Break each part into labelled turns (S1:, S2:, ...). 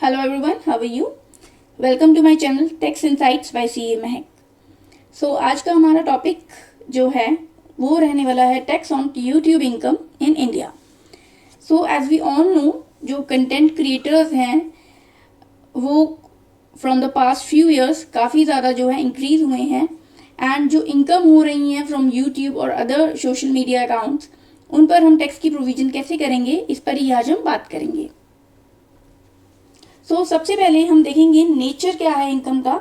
S1: Hello everyone, how are you? Welcome to my channel Tax Insights by CA Mahak. So आज का हमारा topic जो है वो रहने वाला है tax on YouTube income in India. So as we all know, जो कंटेंट क्रिएटर्स हैं वो from the past few years काफ़ी ज़्यादा जो है इंक्रीज हुए हैं, एंड जो इनकम हो रही हैं फ्रॉम यूट्यूब और अदर सोशल मीडिया अकाउंट्स, उन पर हम टैक्स की प्रोविजन कैसे करेंगे, इस पर ही आज हम बात करेंगे। सो सबसे पहले हम देखेंगे नेचर क्या है इनकम का।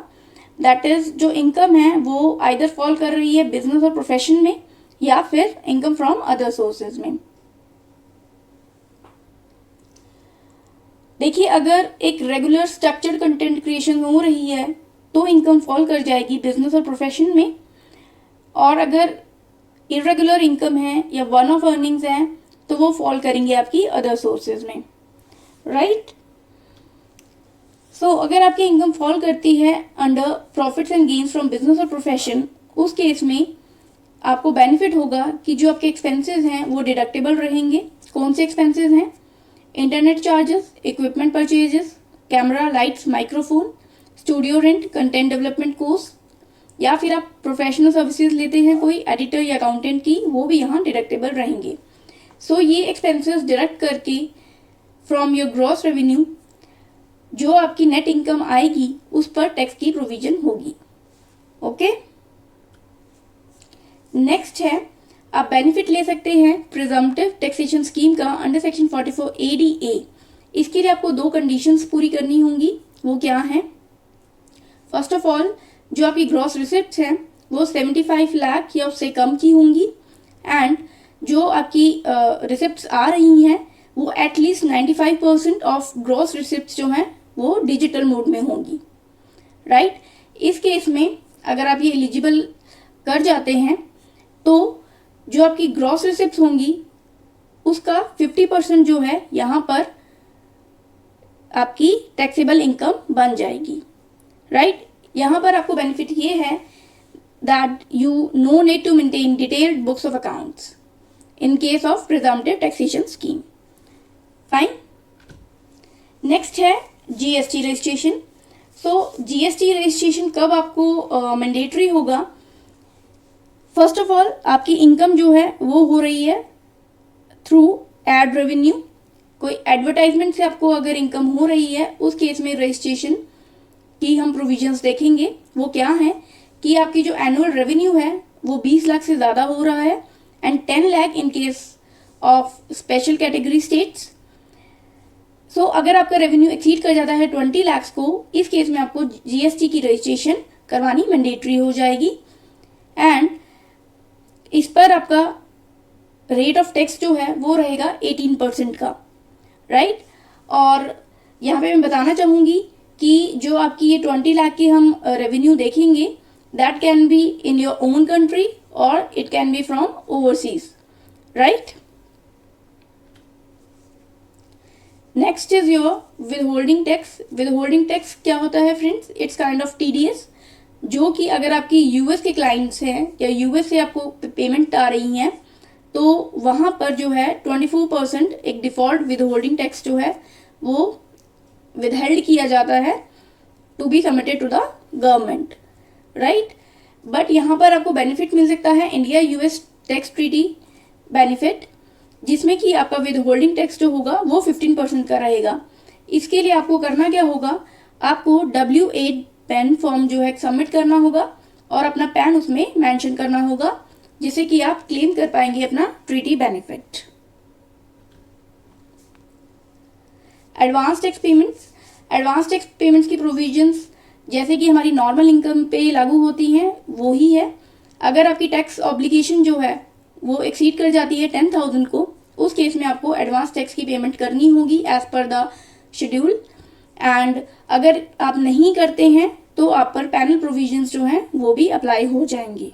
S1: दैट इज, जो इनकम है वो आइदर फॉल कर रही है बिजनेस और प्रोफेशन में या फिर इनकम फ्रॉम अदर सोर्सेज में। देखिए, अगर एक रेगुलर स्ट्रक्चर्ड कंटेंट क्रिएशन हो रही है तो इनकम फॉल कर जाएगी बिजनेस और प्रोफेशन में, और अगर इरेगुलर इनकम है या वन ऑफ अर्निंग्स है तो वो फॉल करेंगे आपकी अदर सोर्सेज में, राइट। सो अगर आपकी इनकम फॉल करती है under profits and gains from business और प्रोफेशन, उस केस में आपको बेनिफिट होगा कि जो आपके एक्सपेंसेस हैं वो डिडक्टेबल रहेंगे। कौन से एक्सपेंसेस हैं? Internet charges, equipment purchases, camera, lights, microphone, studio rent, content development course, या फिर आप प्रोफेशनल सर्विसेज लेते हैं कोई एडिटर या अकाउंटेंट की, वो भी यहाँ डिडक्टेबल रहेंगे। सो ये एक्सपेंसेस डिडक्ट करके फ्रॉम योर ग्रॉस रेवेन्यू जो आपकी नेट इनकम आएगी उस पर टैक्स की प्रोविजन होगी। ओके, नेक्स्ट है, आप बेनिफिट ले सकते हैं प्रिजम्पटिव टैक्सेशन स्कीम का अंडर सेक्शन 44 ADA। इसके लिए आपको दो कंडीशंस पूरी करनी होंगी। वो क्या है? फर्स्ट ऑफ ऑल, जो आपकी ग्रॉस रिसिप्ट्स हैं वो 75 लाख या उससे कम की होंगी, एंड जो आपकी रिसिप्ट्स आ रही हैं वो एटलीस्ट 95% ऑफ ग्रॉस रिसिप्ट्स जो हैं वो डिजिटल मोड में होंगी, राइट। इस केस में अगर आप ये एलिजिबल कर जाते हैं तो जो आपकी ग्रॉस रिसिप्ट्स होंगी उसका 50% जो है यहाँ पर आपकी टैक्सेबल इनकम बन जाएगी, राइट। यहाँ पर आपको बेनिफिट ये है that you no need to maintain detailed books of accounts in case of presumptive taxation scheme. Fine. Next है GST registration. So GST registration कब आपको मैंडेटरी होगा? फर्स्ट ऑफ ऑल, आपकी इनकम जो है वो हो रही है थ्रू एड रेवेन्यू। कोई एडवर्टाइजमेंट से आपको अगर इनकम हो रही है, उस केस में रजिस्ट्रेशन की हम प्रोविजंस देखेंगे। वो क्या है कि आपकी जो एनुअल रेवेन्यू है वो 20 लाख से ज़्यादा हो रहा है, and 10 lakh in case of special category states. So अगर आपका रेवेन्यू एक्सीड कर जाता है 20 लाख को, इस केस में आपको जीएसटी की रजिस्ट्रेशन करवानी मैंडेटरी हो जाएगी, एंड इस पर आपका रेट ऑफ टैक्स जो है वो रहेगा 18% का, राइट। और यहाँ पे मैं बताना चाहूँगी कि जो आपकी ये 20 लाख की हम रेवेन्यू देखेंगे, that can be in your own country और it can be from overseas, right. Next is your withholding tax. Withholding tax क्या होता है friends? It's kind of TDS, जो कि अगर आपकी यूएस के क्लाइंट्स हैं या यूएस से आपको पेमेंट आ रही हैं तो वहाँ पर जो है 24% एक डिफॉल्ट विदहोल्डिंग टैक्स जो है वो विदहेल्ड किया जाता है to be submitted to the government, right. But यहाँ पर आपको बेनिफिट मिल सकता है India US tax treaty benefit, जिसमें कि आपका विदहोल्डिंग टैक्स जो होगा वो 15% का रहेगा। इसके लिए आपको करना क्या होगा? आपको W8 पैन फॉर्म जो है सबमिट करना होगा और अपना पैन उसमें मेंशन करना होगा, जिससे कि आप क्लेम कर पाएंगे अपना treaty benefit. Advance tax payments. Advance tax payments की प्रोविजंस जैसे कि हमारी नॉर्मल इनकम पे लागू होती हैं वो ही है। अगर आपकी टैक्स ऑब्लिगेशन जो है वो एक्सीड कर जाती है 10,000 को, उस केस में आपको एडवांस टैक्स की पेमेंट करनी होगी as per the schedule, and अगर आप नहीं करते हैं तो आप पर पैनल प्रोविजंस जो हैं वो भी अप्लाई हो जाएंगी।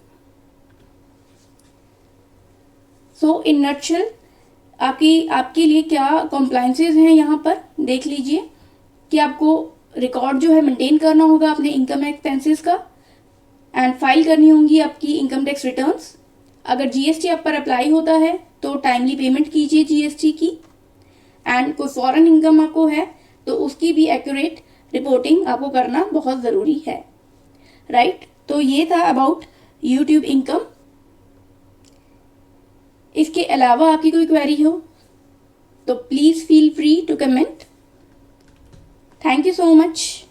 S1: सो इन नटशेल आपके लिए क्या कॉम्प्लायंसेस हैं यहाँ पर देख लीजिए कि आपको रिकॉर्ड जो है मेंटेन करना होगा अपने इनकम एक्सपेंसेस का, एंड फाइल करनी होंगी आपकी इनकम टैक्स रिटर्न्स। अगर जीएसटी आप पर अप्लाई होता है तो टाइमली पेमेंट कीजिए जीएसटी की, एंड कोई फॉरेन इनकम आपको है तो उसकी भी एक्यूरेट रिपोर्टिंग आपको करना बहुत ज़रूरी है, राइट। तो ये था अबाउट यूट्यूब इनकम। इसके अलावा आपकी कोई क्वेरी हो तो please feel free to comment. Thank you so much.